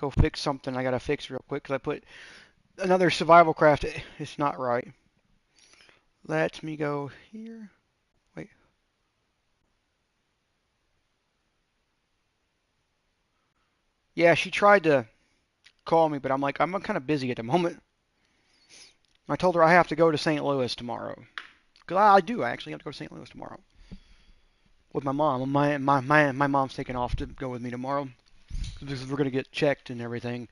go fix something I gotta fix real quick because I put another survival craft. It's not right. Let me go here. Wait. Yeah, she tried to call me, but I'm like, I'm kind of busy at the moment. I told her I have to go to St. Louis tomorrow. Because I do. I actually have to go to St. Louis tomorrow with my mom. My mom's taking off to go with me tomorrow because we're gonna get checked and everything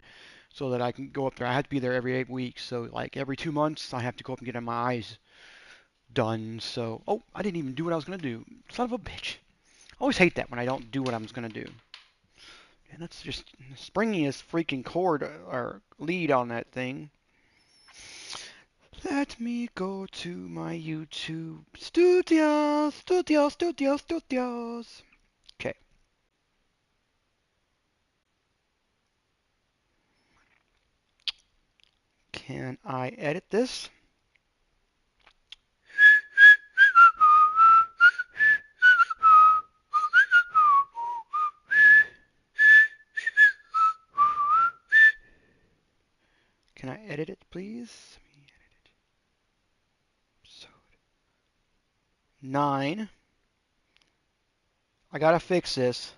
so that I can go up there. I have to be there every 8 weeks, so like every 2 months I have to go up and get my eyes done. So, oh, I didn't even do what I was gonna do. Son of a bitch. I always hate that when I don't do what I was gonna do. And that's just springiest freaking cord or lead on that thing. Let me go to my YouTube studios. Okay. Can I edit this? Can I edit it, please? Episode 9. I gotta fix this.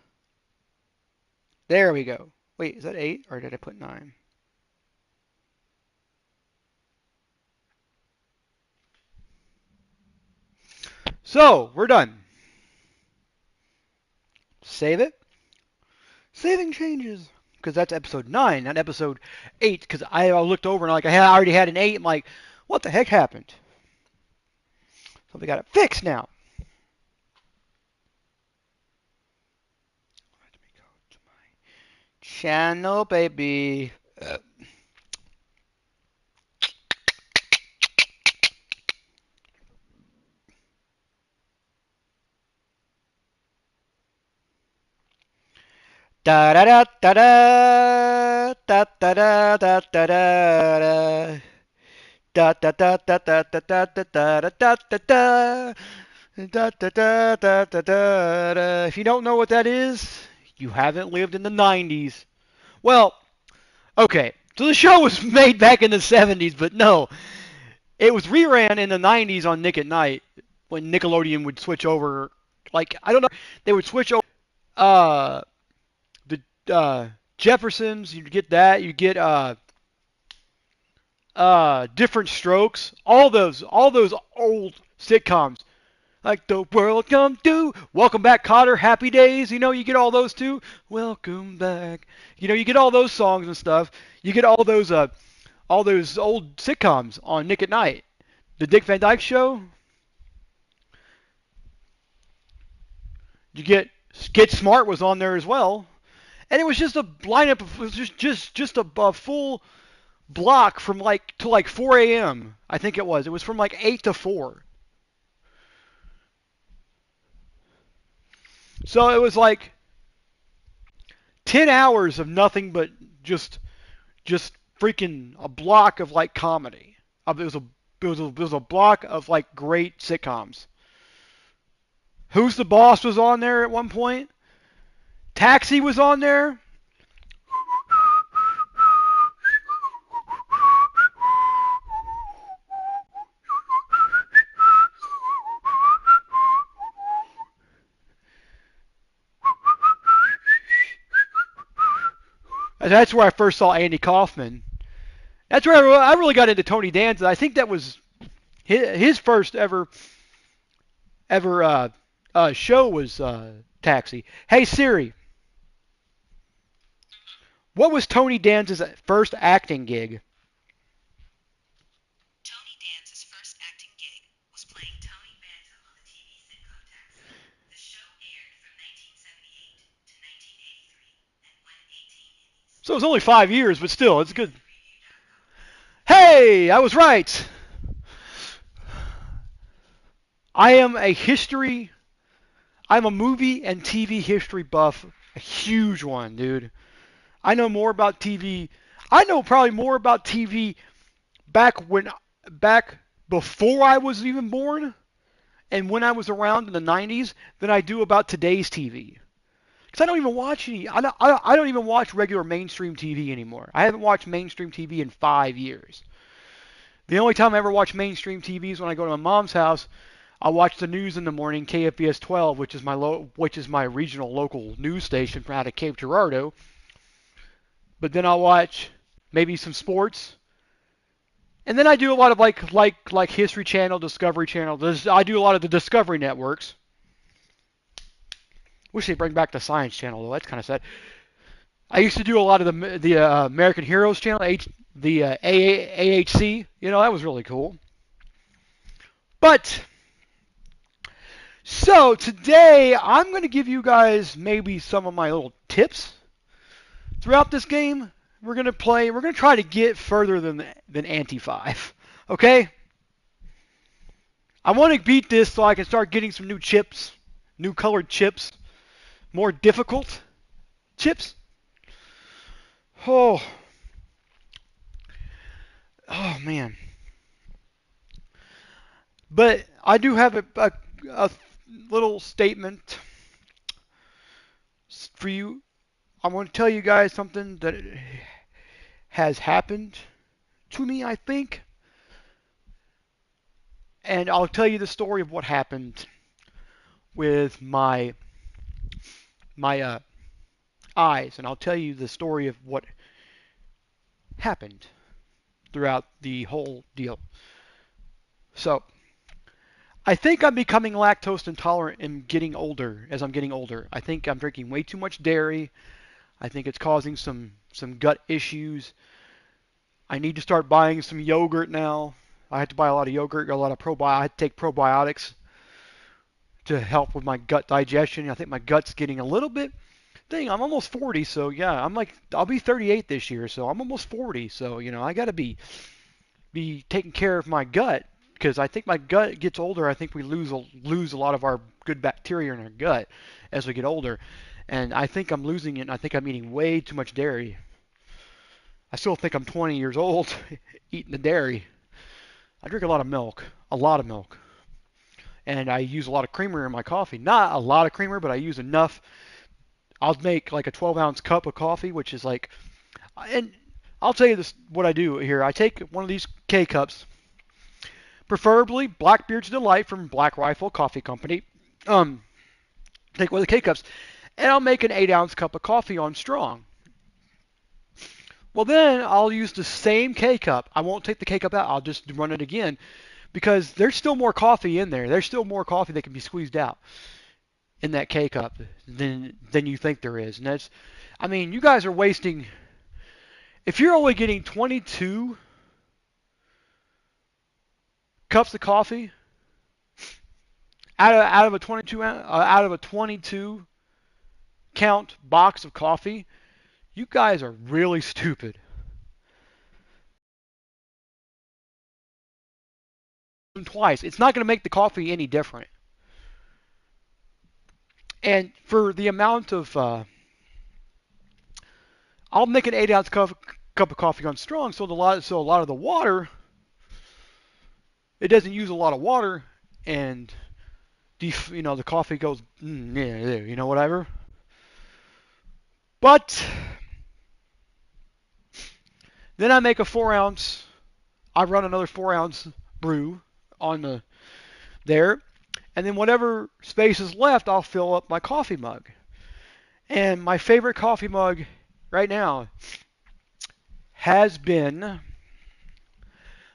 There we go. Wait, is that 8 or did I put 9? So, we're done. Save it. Saving changes. Because that's episode 9, not episode 8. Because I looked over and like I already had an 8. I'm like, what the heck happened? So we got it fixed now. Let me go to my channel, baby. Da da da da da da da da da da da. Da da da da da da da da da da da da da. Da, da, da, da, da, da, da. If you don't know what that is, you haven't lived in the 90s. Well, okay. So the show was made back in the 70s, but no. It was reran in the 90s on Nick at Night when Nickelodeon would switch over. Like, I don't know. They would switch over uh, the Jeffersons. You'd get that. You get Different Strokes. All those old sitcoms like the world come to. Welcome back, Cotter. Happy Days. You get all those too. Welcome back. You get all those songs and stuff. You get all those old sitcoms on Nick at Night. The Dick Van Dyke Show. You Get Smart was on there as well, and it was just a lineup. It was just a full block from like to like 4 a.m. I think it was. It was from like 8 to 4. So it was like 10 hours of nothing but just just freaking a block of like comedy. It was a block of like great sitcoms. Who's the Boss was on there at one point. Taxi was on there. That's where I first saw Andy Kaufman. That's where I really got into Tony Danza. I think that was his first ever show was Taxi. Hey Siri, what was Tony Danza's first acting gig? Tony Danza's first acting gig was playing Tony Danza on the TV sitcom Taxi. The show aired from 1978 to 1983 and won 18 Emmys. So it was only 5 years, but still, it's good. MovieReview.com. Hey, I was right. I am a history. I'm a movie and TV history buff, a huge one, dude. I know more about TV. I know probably more about TV back before I was even born and when I was around in the 90s than I do about today's TV. Because I don't even watch any. I don't even watch regular mainstream TV anymore. I haven't watched mainstream TV in 5 years. The only time I ever watch mainstream TV is when I go to my mom's house. I watch the news in the morning, KFBS 12, which is my regional local news station from out of Cape Girardeau. But then I'll watch maybe some sports, and then I do a lot of like History Channel, Discovery Channel. I do a lot of the Discovery networks. Wish they bring back the Science Channel though. That's kind of sad. I used to do a lot of the American Heroes Channel, the AHC. That was really cool. But so today I'm going to give you guys maybe some of my little tips throughout this game. We're going to play. We're going to try to get further than Ante 5. Okay? I want to beat this so I can start getting some new chips, new colored chips, more difficult chips. Oh, oh man. But I do have a little statement for you. I want to tell you guys something that has happened to me, I think. And I'll tell you the story of what happened with my eyes, and I'll tell you the story of what happened throughout the whole deal. So, I think I'm becoming lactose intolerant and getting older as I'm getting older. I think I'm drinking way too much dairy. I think it's causing some gut issues. I need to start buying some yogurt now. I have to buy a lot of yogurt, a lot of probiotics. I have to take probiotics to help with my gut digestion. I think my gut's getting a little bit thing. I'm almost 40, so yeah, I'll be 38 this year, so I'm almost 40. So I got to be taking care of my gut because I think my gut gets older. I think we lose a lot of our good bacteria in our gut as we get older, and I think I'm losing it. And I think I'm eating way too much dairy. I still think I'm 20 years old eating the dairy. I drink a lot of milk, and I use a lot of creamer in my coffee. Not a lot of creamer, but I use enough. I'll make like a 12-ounce cup of coffee, which is like, and I'll tell you this, what I do here. I take one of these K cups, preferably Blackbeard's Delight from Black Rifle Coffee Company. Take one of the K cups, and I'll make an 8-ounce cup of coffee on strong. Well, then I'll use the same K cup. I won't take the K cup out. I'll just run it again because there's still more coffee in there. There's still more coffee that can be squeezed out in that K cup than you think there is. And I mean, you guys are wasting. If you're only getting 22 cups of coffee out of a 22 count box of coffee, you guys are really stupid. Twice, it's not going to make the coffee any different. And for the amount of, I'll make an 8-ounce cup of coffee on strong, so a lot of the water, it doesn't use a lot of water, and the coffee goes, whatever. But then I make a 4-ounce. I run another 4-ounce brew on there, and then whatever space is left, I'll fill up my coffee mug. And my favorite coffee mug right now has been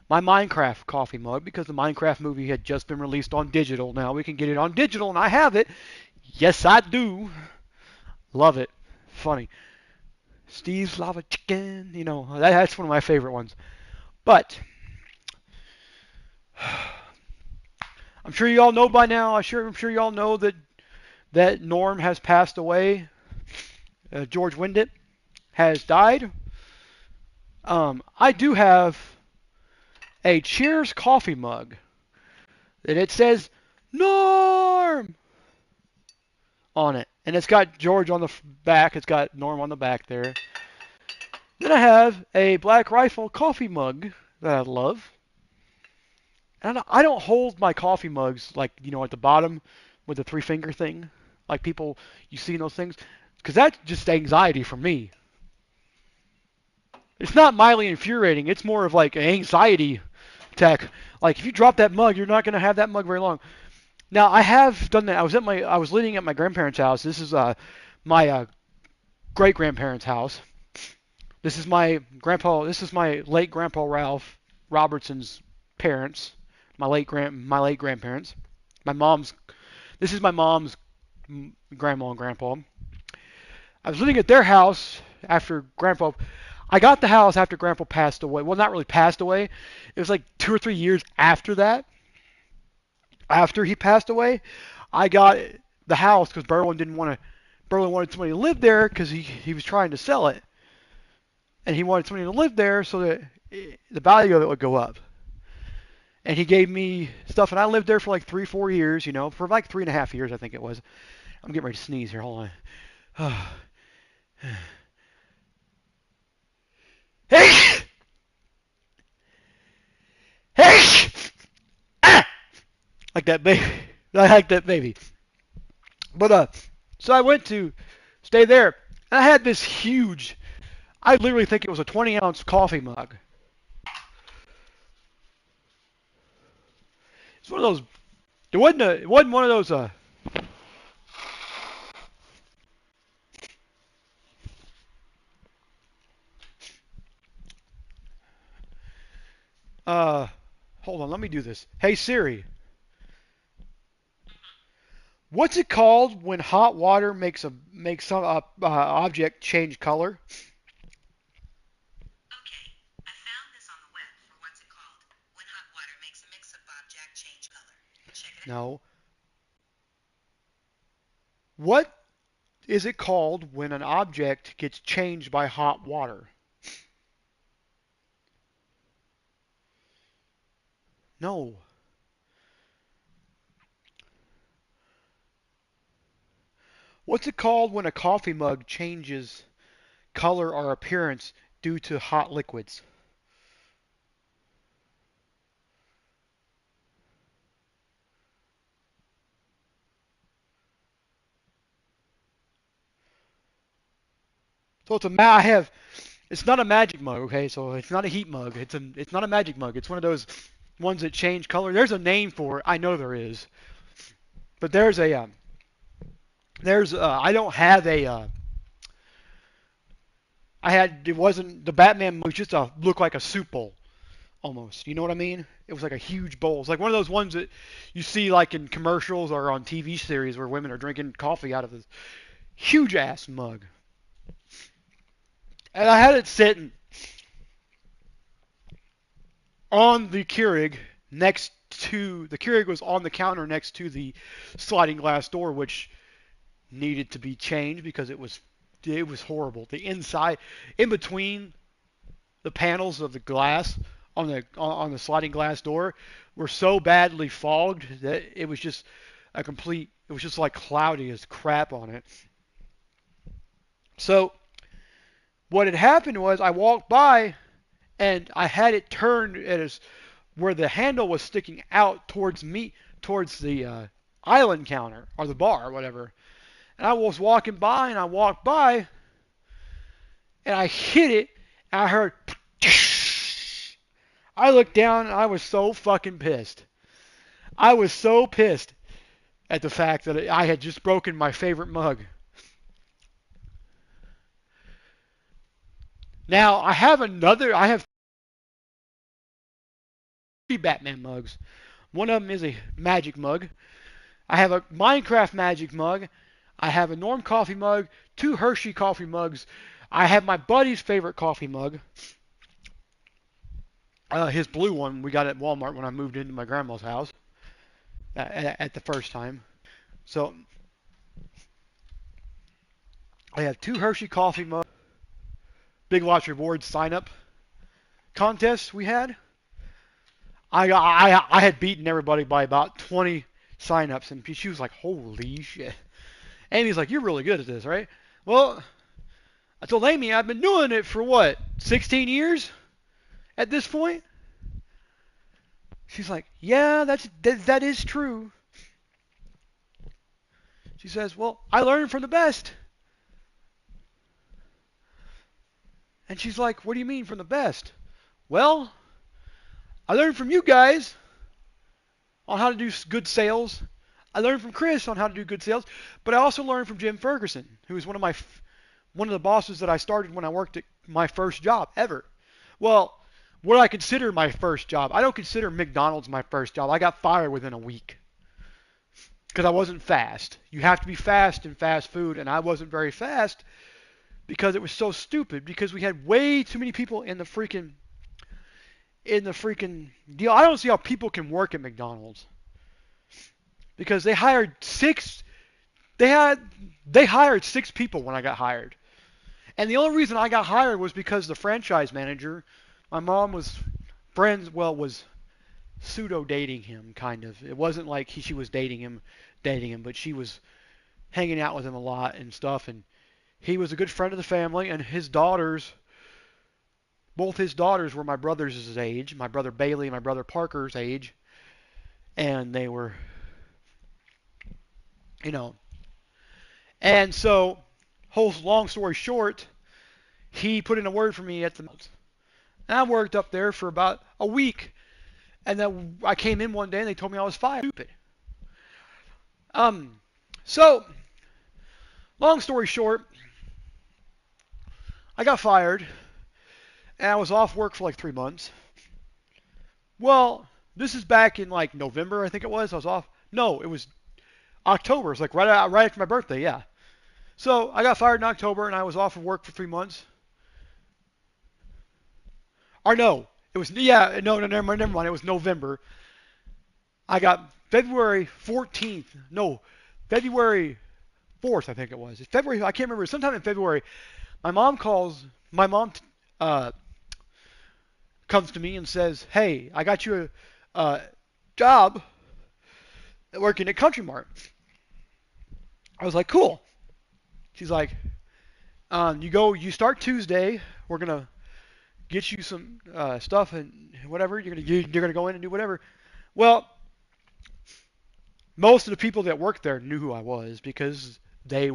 my Minecraft coffee mug because the Minecraft movie had just been released on digital. Now we can get it on digital, and I have it. Yes, I do. Love it. Funny. Steve's Lava Chicken. That's one of my favorite ones. But I'm sure you all know by now. I'm sure you all know that Norm has passed away. George Windett has died. I do have a Cheers coffee mug, and it says Norm on it, and it's got George on the back. It's got Norm on the back there. Then I have a Black Rifle coffee mug that I love. And I don't hold my coffee mugs like at the bottom with the 3-finger thing, like people you see in those things. because that's just anxiety for me. It's not mildly infuriating. It's more of like an anxiety attack. Like if you drop that mug, you're not going to have that mug very long. Now I have done that. I was living at my grandparents' house. This is my great grandparents' house. This is my grandpa. This is my late grandpa Ralph Robertson's parents. My late grandparents. My mom's. This is my mom's grandma and grandpa. I was living at their house after grandpa. I got the house after grandpa passed away. Well, not really passed away. It was like 2 or 3 years after that. After he passed away, I got the house because Berlin didn't want to. Berlin wanted somebody to live there because he was trying to sell it, and he wanted somebody to live there so that the value of it would go up. And he gave me stuff, and I lived there for like 3, 4 years. For like 3.5 years, I think it was. I'm getting ready to sneeze here. Hold on. Hey! Hey! Ah! Like that baby. I like that baby. But so I went to stay there, and I had this huge. I literally think it was a 20-ounce coffee mug. It's one of those. It wasn't one of those. Uh, Hold on. Let me do this. Hey Siri, what's it called when hot water makes some object change color? Okay, I found this on the web for what's it called when hot water makes a mix of object change color. Check it out. No. What is it called when an object gets changed by hot water? No. What's it called when a coffee mug changes color or appearance due to hot liquids? So I have. It's not a magic mug, okay? So it's not a heat mug. It's not a magic mug. It's one of those ones that change color. There's a name for it. I know there is, but there's I don't have a I had it wasn't the Batman mug. Just a looked like a soup bowl almost. You know what I mean? It was like a huge bowl. It's like one of those ones that you see like in commercials or on TV series where women are drinking coffee out of this huge ass mug. And I had it sitting on the Keurig next to the Keurig was on the counter next to the sliding glass door, which needed to be changed because it was horrible. The inside, in between the panels of the glass on the sliding glass door, were so badly fogged that it was just a complete. It was just like cloudy as crap on it. So what had happened was I walked by and I had it turned as where the handle was sticking out towards me, towards the island counter or the bar or whatever. And I was walking by and I walked by and I hit it and I heard. I looked down and I was so fucking pissed. I was so pissed at the fact that I had just broken my favorite mug. Now I have 3 Batman mugs. One of them is a magic mug. I have a Minecraft magic mug. I have a Norm coffee mug, 2 Hershey coffee mugs. I have my buddy's favorite coffee mug. His blue one we got at Walmart when I moved into my grandma's house at the first time. So I have 2 Hershey coffee mugs. Big Lots Rewards sign up contest we had. I had beaten everybody by about 20 sign-ups, and she was like, "Holy shit!" Amy's like, "You're really good at this, right?" Well, I told Amy I've been doing it for what, 16 years at this point. She's like, "Yeah, that is true." She says, "Well, I learned from the best." And she's like, what do you mean from the best? Well, I learned from you guys on how to do good sales. I learned from Chris on how to do good sales, but I also learned from Jim Ferguson, who was one of the bosses that I started when I worked at my first job ever. Well, what I consider my first job, I don't consider McDonald's my first job. I got fired within a week because I wasn't fast. You have to be fast in fast food, and I wasn't very fast because it was so stupid. Because we had way too many people in the freaking deal. I don't see how people can work at McDonald's because they hired six. They hired six people when I got hired, and the only reason I got hired was because the franchise manager, my mom was was pseudo dating him, kind of. It wasn't like she was dating him, but she was hanging out with him a lot and stuff, and he was a good friend of the family, and both his daughters were my brother's age, my brother Bailey and my brother Parker's age, and they were, you know, and so, whole long story short, he put in a word for me at the, and I worked up there for about a week, and then I came in one day and they told me I was fired. Stupid. Um, so long story short, I got fired, and I was off work for like 3 months. Well, this is back in like November, I think it was. I was off. No, it was October. It was like right after my birthday. Yeah. So I got fired in October, and I was off of work for 3 months. Or no, it was no, never mind. It was November. I got February 14th. No, February 4th, I think it was. It's February. I can't remember. Sometime in February, my mom calls. My mom uh, comes to me and says, "Hey, I got you a job working at Country Mart." I was like, "Cool." She's like, you start Tuesday. We're gonna get you some stuff and whatever. You're gonna go in and do whatever. Well, most of the people that worked there knew who I was because they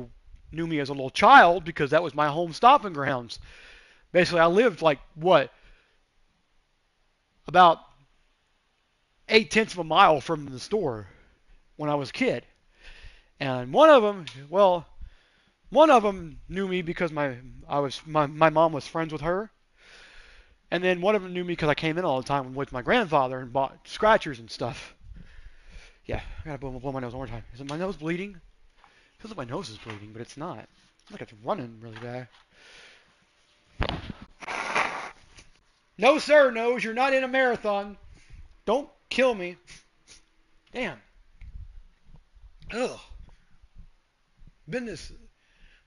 knew me as a little child because that was my home stomping grounds. Basically, I lived like what about 8/10 of a mile from the store when I was a kid. And one of them knew me because my mom was friends with her, and then one of them knew me because I came in all the time with my grandfather and bought scratchers and stuff. Yeah, I gotta blow my nose one more time. Is it my nose bleeding? It feels like my nose is bleeding, but it's not. It's like it's running really bad. No, sir, nose, you're not in a marathon. Don't kill me. Damn. Ugh. Been this.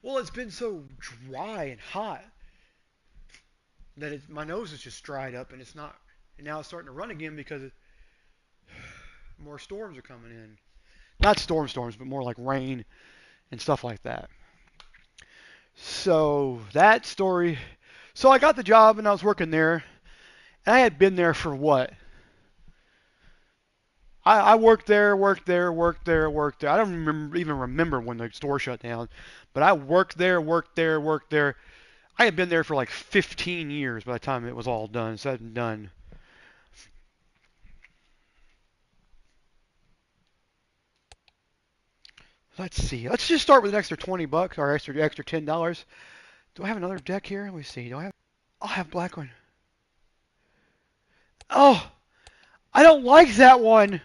Well, it's been so dry and hot that my nose is just dried up and it's not. And now it's starting to run again because more storms are coming in. Not storms, but more like rain and stuff like that. So that story. So I got the job and I was working there, and I had been there for what? I worked there, worked there, worked there, worked there. I don't even remember when the store shut down, but I worked there, worked there, worked there. I had been there for like 15 years by the time it was all done, said and done. Let's see. Let's just start with an extra $20 or extra $10. Do I have another deck here? Let me see. Do I have? I'll have black one. Oh, I don't like that one.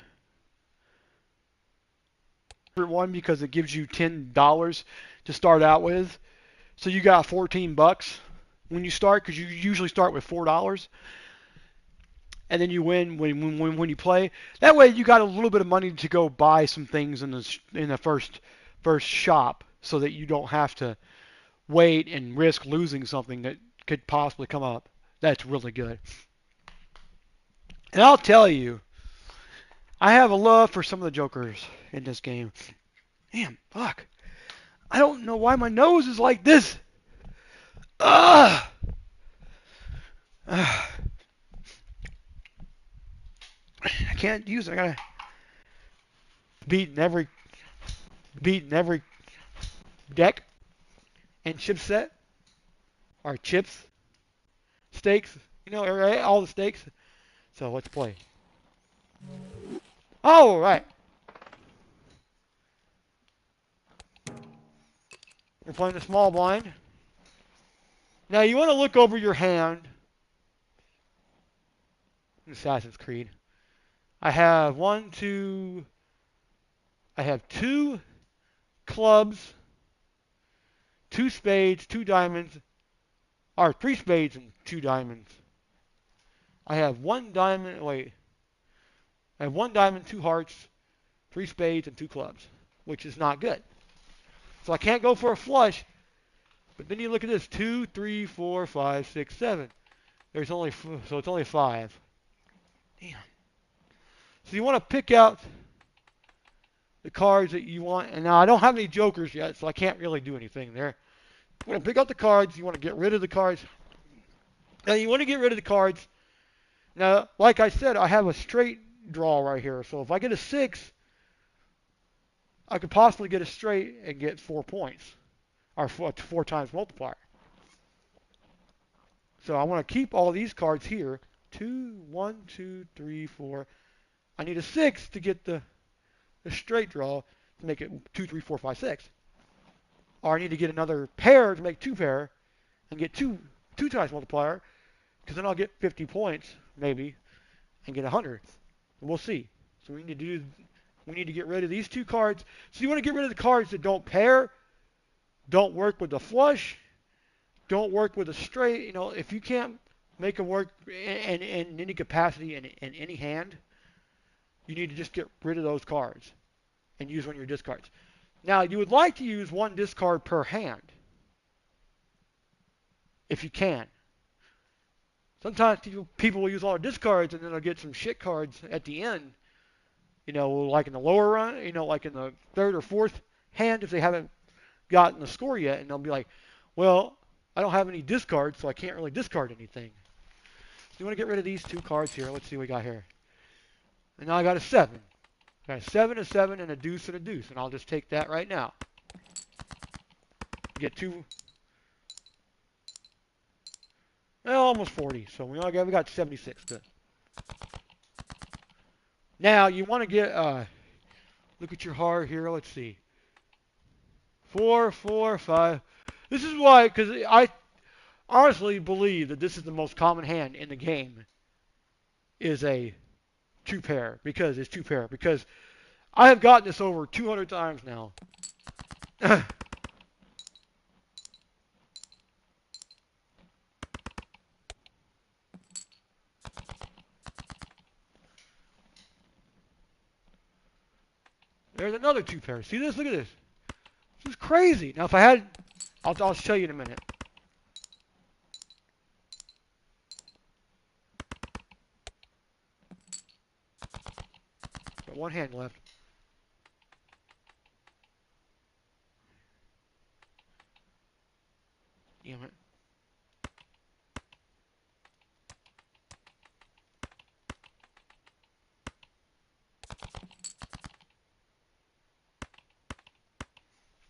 One because it gives you $10 to start out with. So you got $14 when you start because you usually start with $4, and then you win when you play. That way you got a little bit of money to go buy some things in the first shop, so that you don't have to wait and risk losing something that could possibly come up. That's really good. And I'll tell you, I have a love for some of the jokers in this game. Damn, fuck. I don't know why my nose is like this. Ugh. Ugh. I can't use it. I gotta beating every deck and chip set or chips. stakes. You know, right? All the stakes. So let's play. All right. We're playing the small blind. Now you want to look over your hand. Assassin's Creed. I have one, two. I have two clubs, two spades, two diamonds, or three spades and two diamonds. I have one diamond. Wait. I have one diamond, two hearts, three spades, and two clubs, which is not good. So I can't go for a flush. But then you look at this: two, three, four, five, six, seven. There's only so it's only five. Damn. So you want to pick out the cards that you want. And now I don't have any jokers yet, so I can't really do anything there. You want to pick out the cards. You want to get rid of the cards. Now you want to get rid of the cards. Now, like I said, I have a straight draw right here. So if I get a 6, I could possibly get a straight and get 4 points. Or four times multiplier. So I want to keep all these cards here. 2, 1, 2, 3, 4. I need a 6 to get the straight draw to make it 2, 3, 4, 5, 6. Or I need to get another pair to make 2 pair and get 2 times multiplier, because then I'll get 50 points maybe and get 100. We'll see. So we need to get rid of these 2 cards. So you want to get rid of the cards that don't pair, don't work with the flush, don't work with a straight. You know, if you can't make them work in any capacity in any hand, you need to just get rid of those cards and use one of your discards. Now, you would like to use one discard per hand, if you can. Sometimes people will use all their discards and then they'll get some shit cards at the end, you know, like in the lower run, you know, like in the third or fourth hand if they haven't gotten the score yet, and they'll be like, well, I don't have any discards, so I can't really discard anything. So you want to get rid of these 2 cards here. Let's see what we got here. And now I got a 7. I got a 7, a 7, and a deuce and a deuce, and I'll just take that right now. Get 2. Well, almost 40, so we got 76. Good. Now you want to get look at your heart here. Let's see. 4, 4, 5. This is why, because I honestly believe that this is the most common hand in the game. Is a 2 pair, because it's 2 pair. Because I have gotten this over 200 times now. There's another 2 pair. See this? Look at this. This is crazy. Now, if I had, I'll show you in a minute. Got one hand left. Damn it.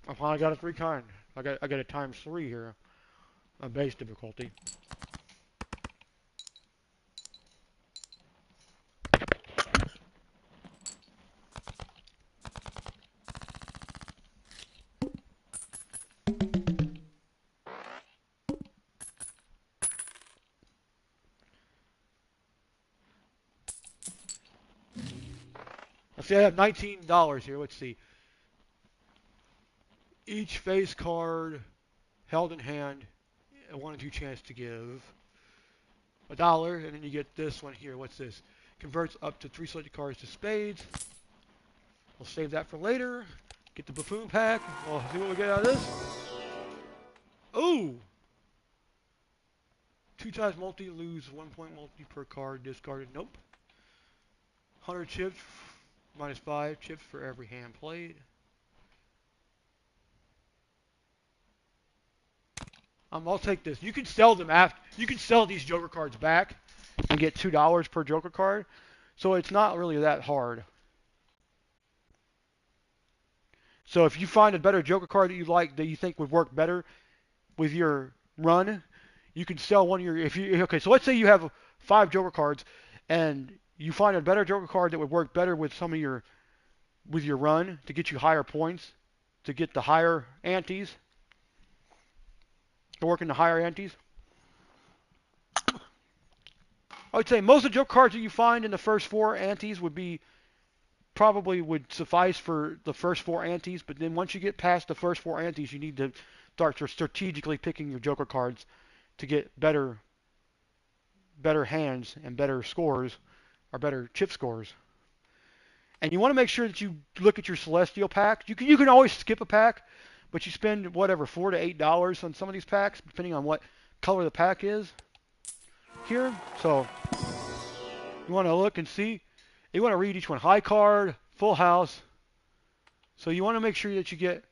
I finally got a 3 kind. I got a times 3 here. A base difficulty. Let's see, I have $19 here. Let's see. Each face card held in hand, a 1 in 2 chance to give $1, and then you get this one here. What's this? Converts up to 3 selected cards to spades. We'll save that for later. Get the buffoon pack. We'll see what we get out of this. Ooh! 2 times multi, lose 1 point multi per card discarded. Nope. 100 chips, minus 5 chips for every hand played. I'll take this. You can sell them after. You can sell these Joker cards back and get $2 per Joker card. So it's not really that hard. So if you find a better Joker card that you like, that you think would work better with your run, You can sell one of your if you okay. So let's say you have 5 Joker cards, and you find a better Joker card that would work better with some of your with your run to get you higher points, to get the higher antes, to work in the higher antes. I would say most of the Joker cards that you find in the first 4 antes would be probably would suffice for the first 4 antes, but then once you get past the first 4 antes, you need to start strategically picking your Joker cards to get better hands and better scores or better chip scores. And you want to make sure that you look at your Celestial pack. You can always skip a pack, but you spend whatever $4 to $8 on some of these packs, depending on what color the pack is here. So you want to look and see. You want to read each one. High card, full house. So you want to make sure that you get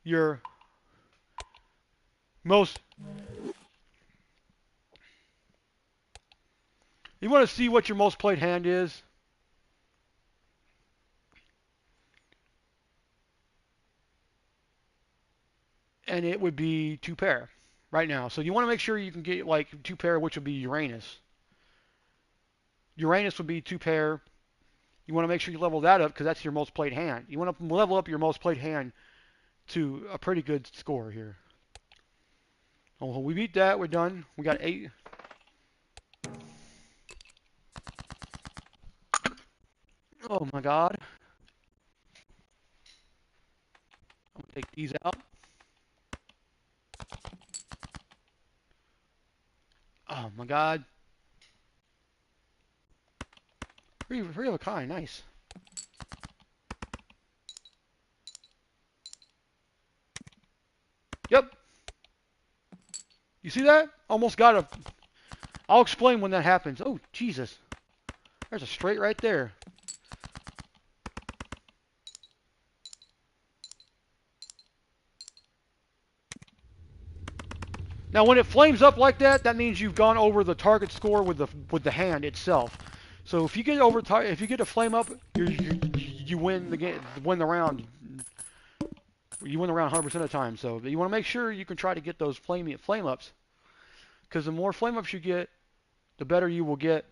your most. You want to see what your most played hand is. And it would be 2 pair right now. So you want to make sure you can get like 2 pair, which would be Uranus. Uranus would be 2 pair. You want to make sure you level that up because that's your most played hand. You want to level up your most played hand to a pretty good score here. Oh, we beat that. We're done. We got 8. Oh my God. I'm gonna take these out. Oh my God. Three of a kind. Nice. Yep. You see that? Almost got a. I'll explain when that happens. Oh Jesus. There's a straight right there. Now, when it flames up like that, that means you've gone over the target score with the hand itself. So if you get if you get a flame up, you win the game, win the round. You win the round 100% of the time. So you want to make sure you can try to get those flame ups, because the more flame ups you get, the better you will get,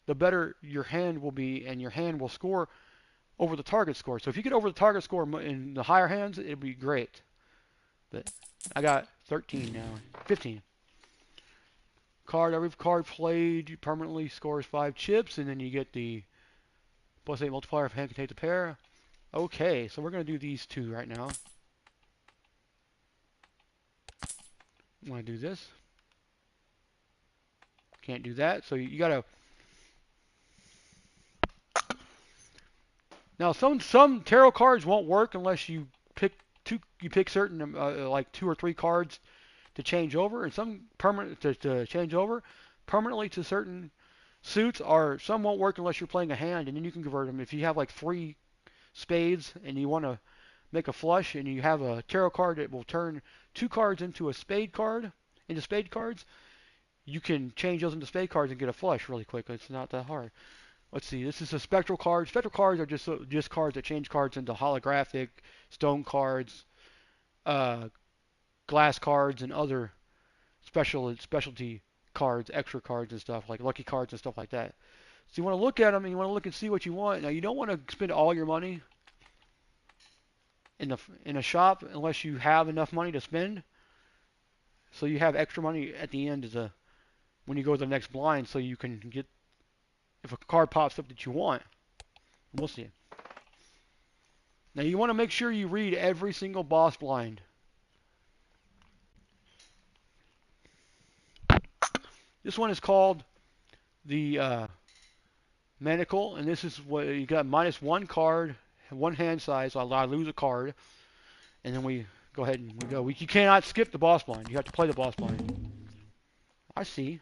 the better your hand will be, and your hand will score over the target score. So if you get over the target score in the higher hands, it'll be great. But I got 13 now, 15. Every card played permanently scores 5 chips, and then you get the +8 multiplier if hand contains a pair. Okay, so we're going to do these 2 right now. I'm going to do this. Can't do that, so you got to. Now some tarot cards won't work unless you pick two. You pick certain like 2 or 3 cards to change over, and some permanent to change over permanently to certain suits are some won't work unless you're playing a hand, and then you can convert them. If you have like 3 spades and you want to make a flush, and you have a tarot card that will turn 2 cards into a spade card, into spade cards, you can change those into spade cards and get a flush really quick. It's not that hard. Let's see. This is a spectral card. Spectral cards are just cards that change cards into holographic, stone cards, uh, glass cards, and other specialty cards, extra cards and stuff like lucky cards and stuff like that. So you want to look at them and you want to look and see what you want. Now you don't want to spend all your money in a shop unless you have enough money to spend. So you have extra money at the end when you go to the next blind, so you can get if a card pops up that you want. We'll see. Now you want to make sure you read every single boss blind. This one is called the Manacle, and this is what you got -1 card, 1 hand size. So I lose a card, and then we go ahead and we go. You cannot skip the boss blind. You have to play the boss blind. I see.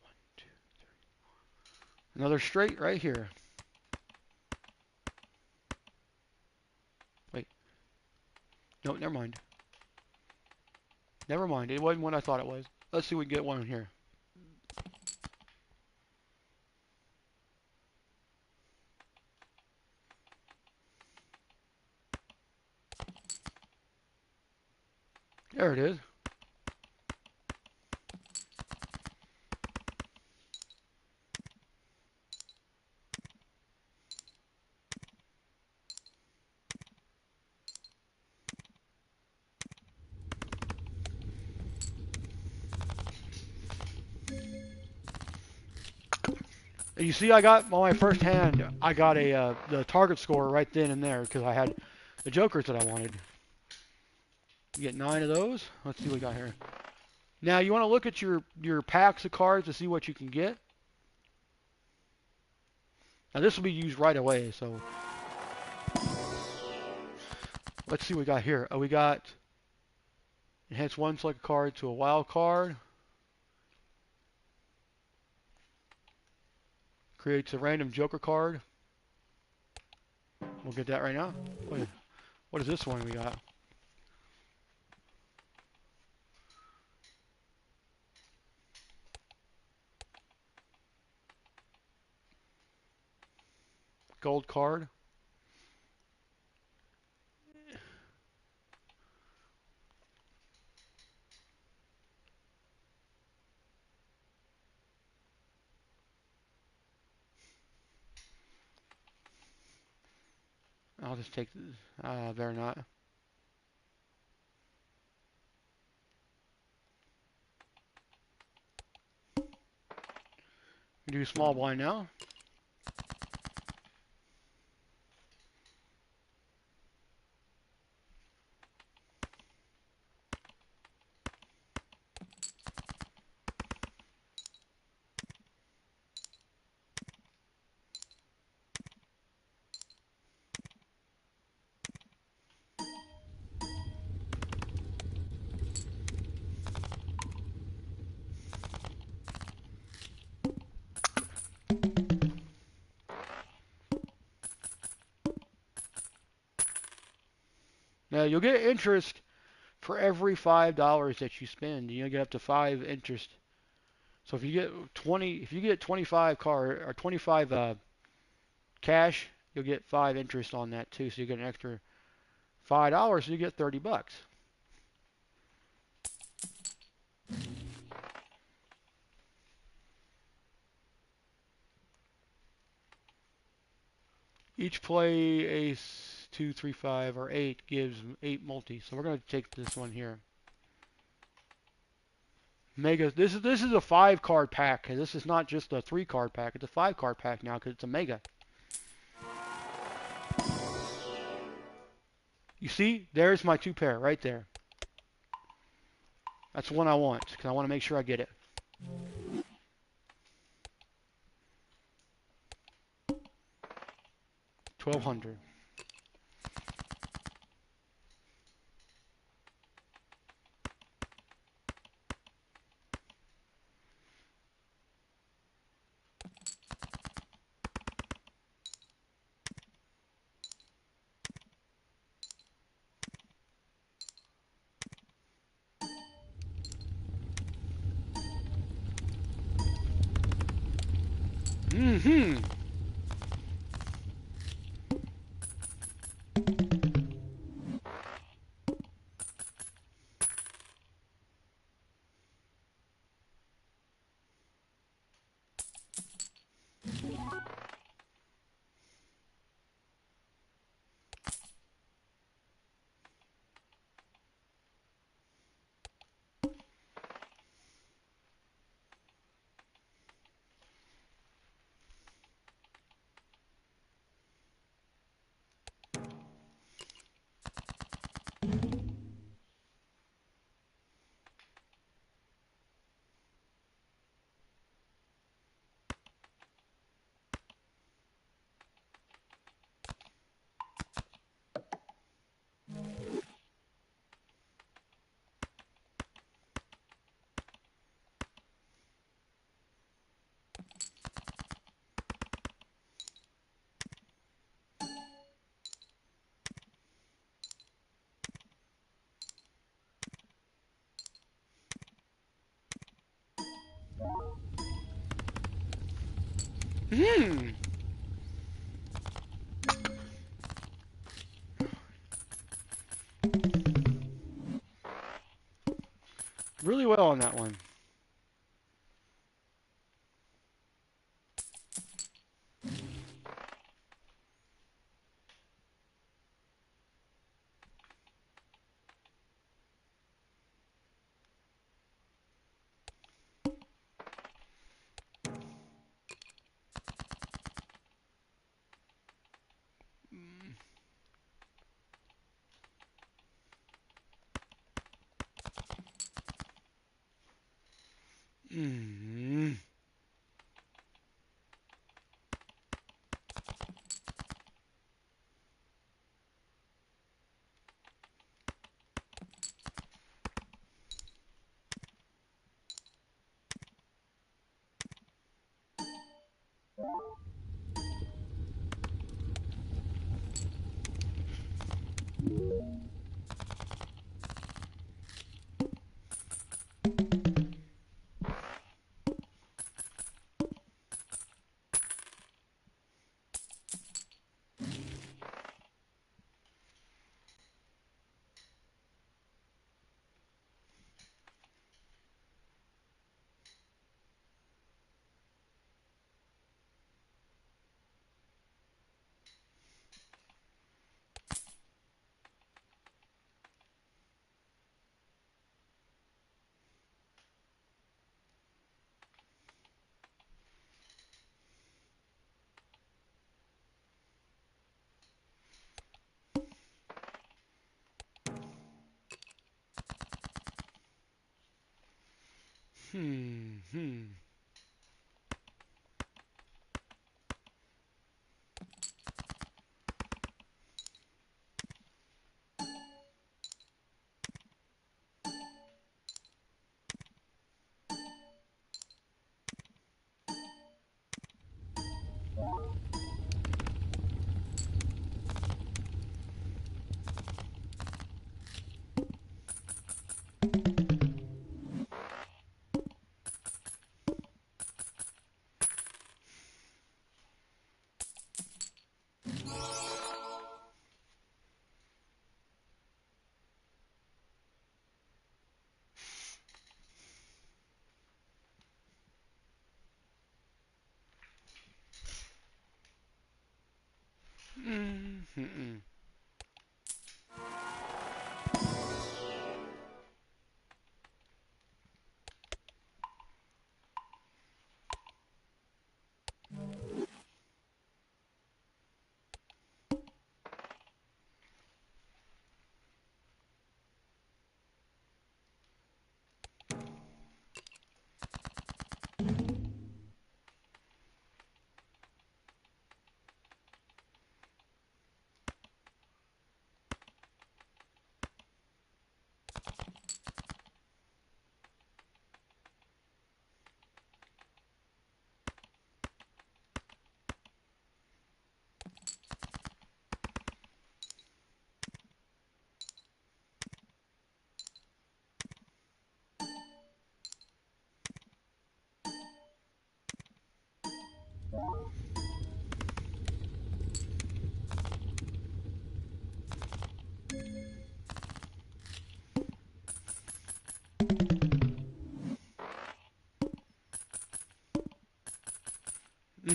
1, 2, 3. Another straight right here. Wait. No, never mind. Never mind. It wasn't what I thought it was. Let's see if we can get one here. There it is. You see, I got on my first hand, I got a the target score right then and there because I had the jokers that I wanted. You get 9 of those. Let's see what we got here. Now you want to look at your packs of cards to see what you can get. Now this will be used right away, so let's see what we got here. We got enhance one select card to a wild card. Creates a random joker card. We'll get that right now. What is this one we got? Gold card. I'll just take this. Better not. We do small blind now. Now you'll get interest for every $5 that you spend. You'll get up to 5 interest. So if you get 25 card or 25 cash, you'll get 5 interest on that too. So you get an extra $5, so you get $30. Each play ace 2, 3, 5, or 8 gives 8 multi. So we're going to take this one here. Mega. This is a 5 card pack. This is not just a 3 card pack. It's a 5 card pack now because it's a mega. You see, there's my 2 pair right there. That's the one I want because I want to make sure I get it. 1200. Mm-hmm. Hmm. really well on that one. Mm. Hmm. Hmm. Mm. Mm.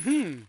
Hmm.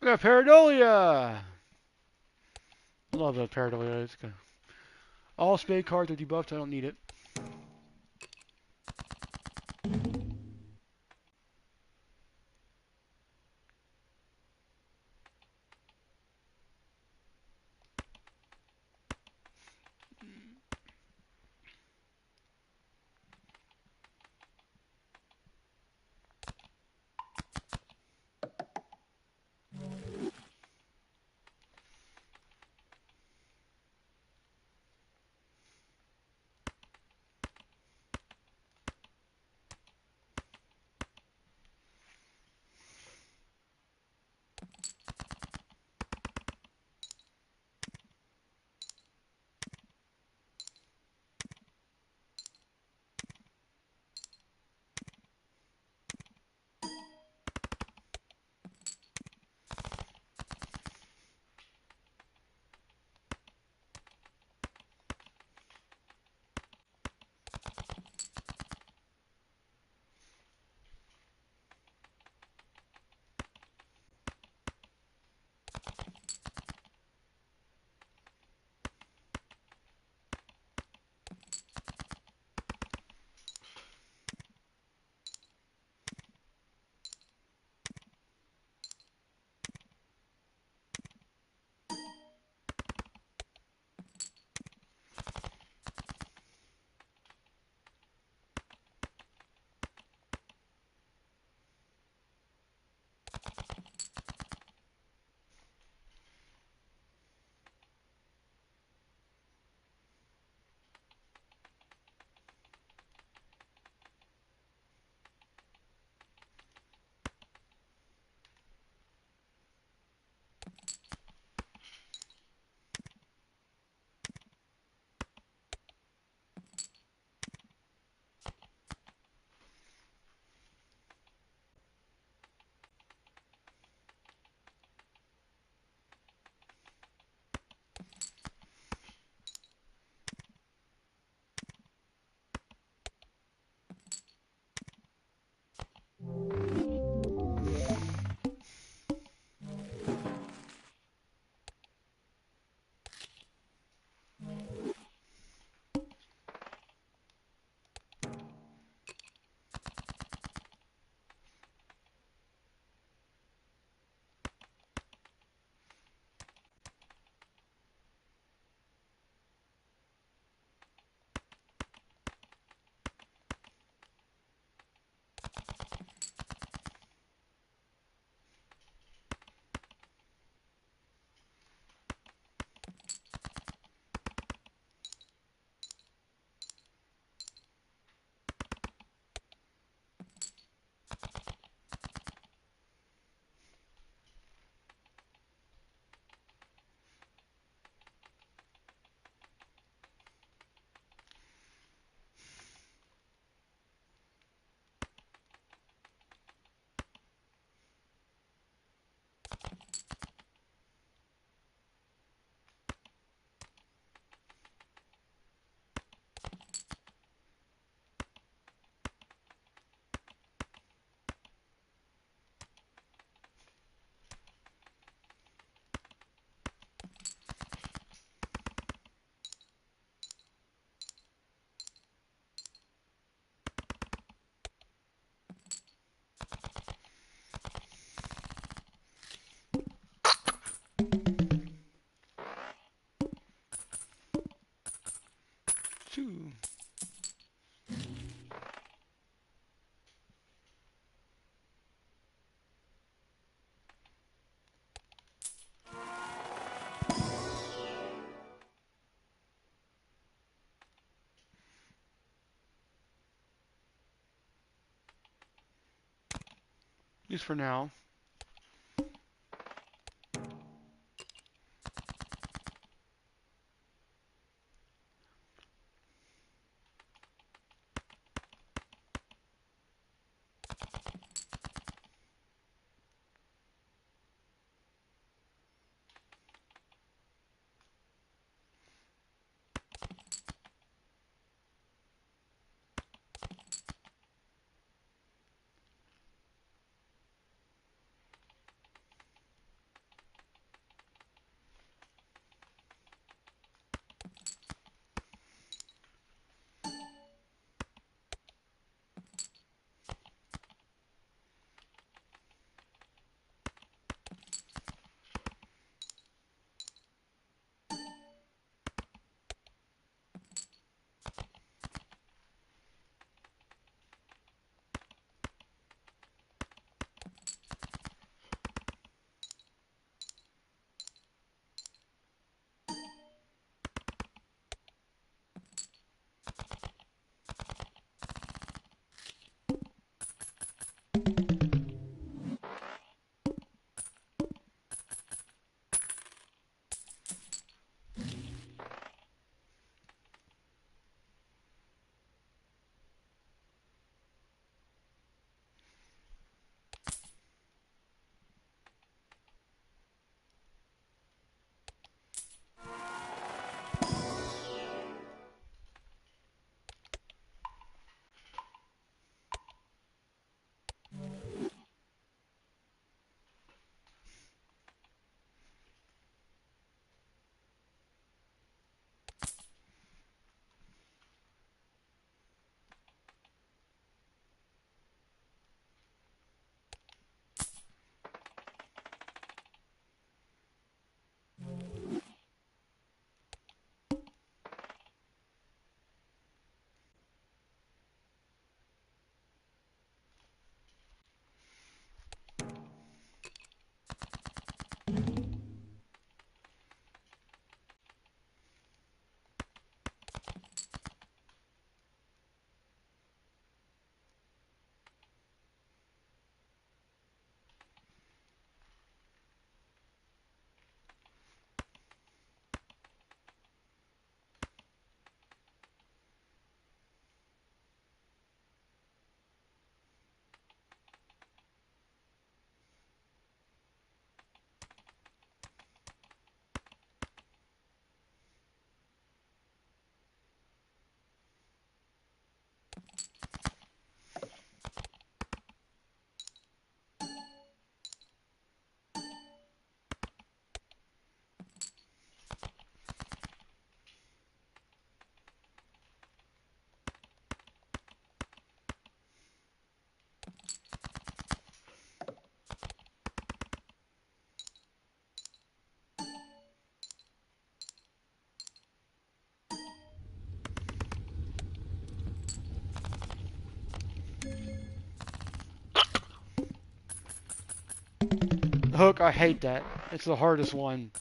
I got Pareidolia! Love that Pareidolia. It's good. All spade cards are debuffed. I don't need it. Two. At least for now. hook, I hate that. It's the hardest one.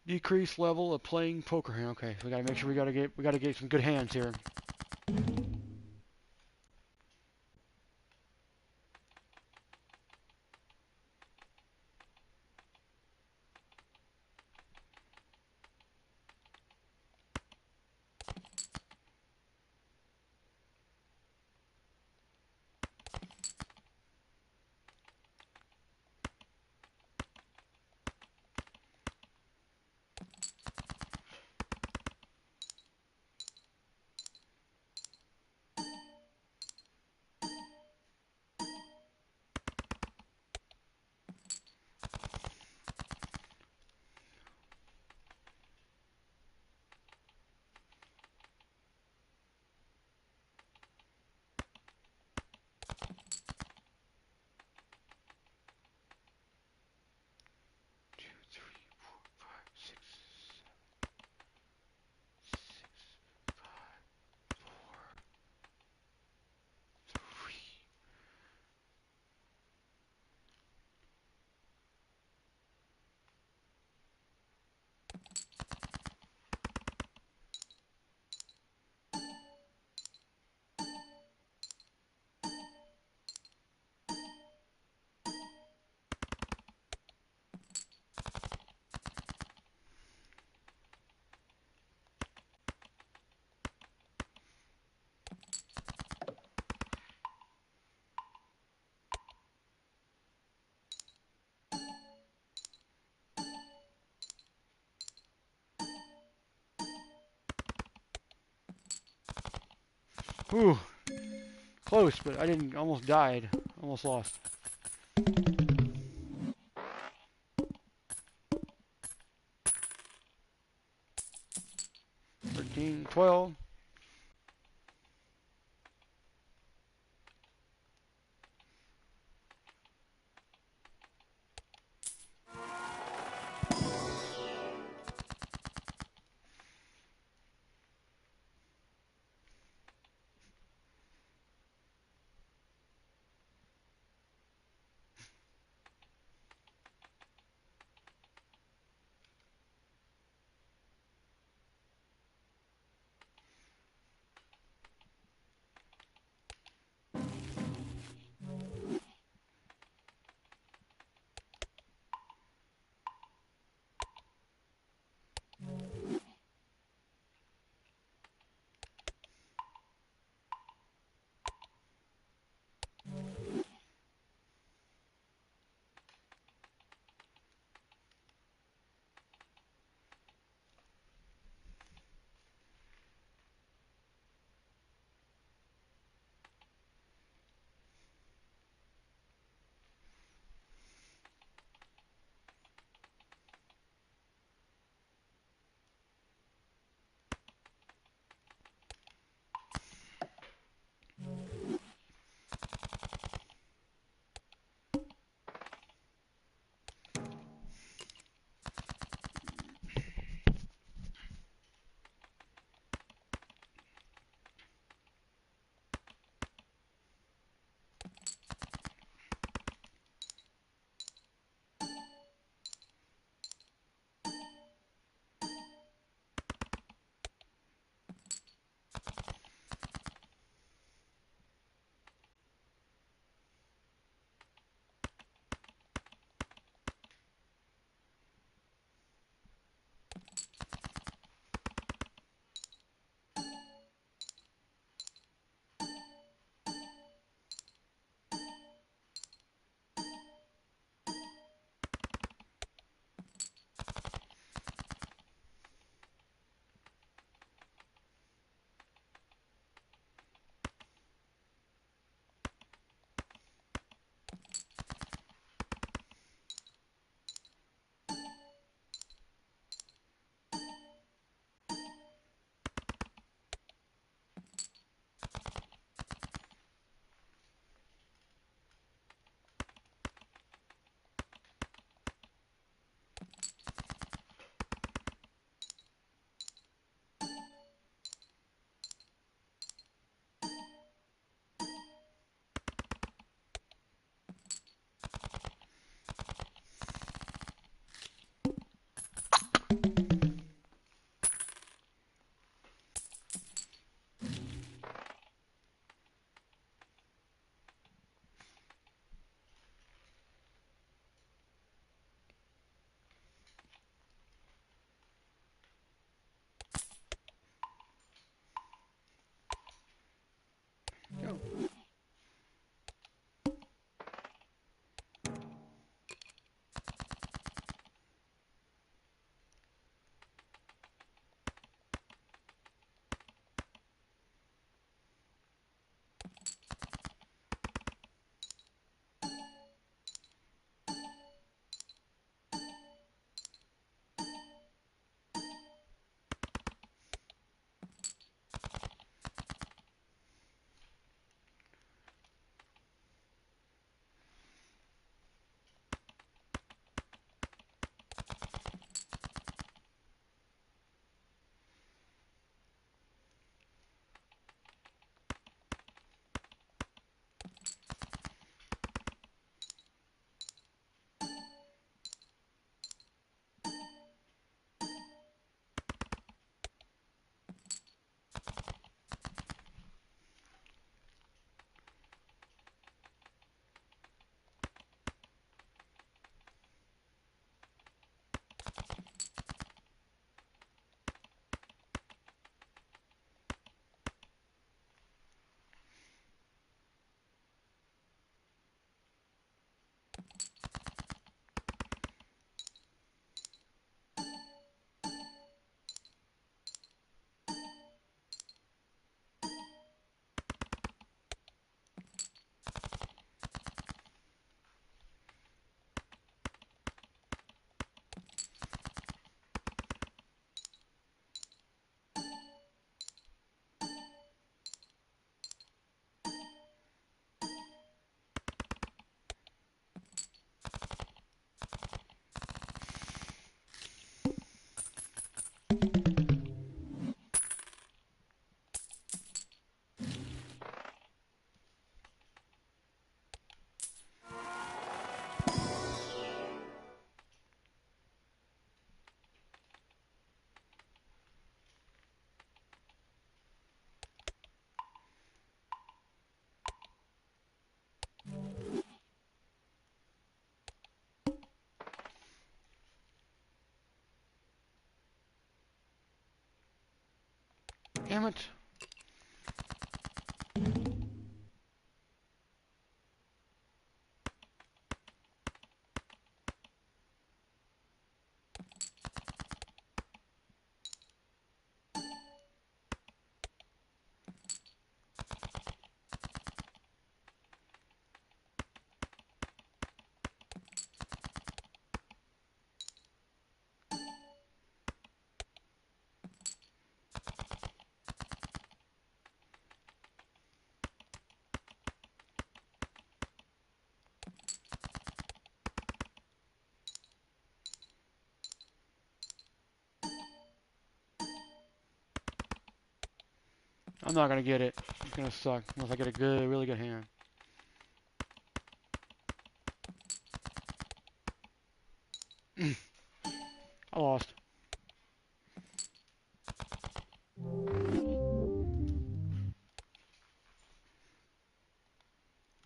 Decrease level of playing poker hand. Okay, so we gotta make sure we gotta get some good hands here. Two, three, four, five, six, five, four, three. Ooh, close, but I didn't. Almost died. Almost lost. 13, 12. Damn it. I'm not gonna get it. It's gonna suck unless I get a good, really good hand. I lost.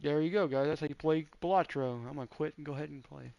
There you go, guys. That's how you play Balatro. I'm gonna quit and go ahead and play.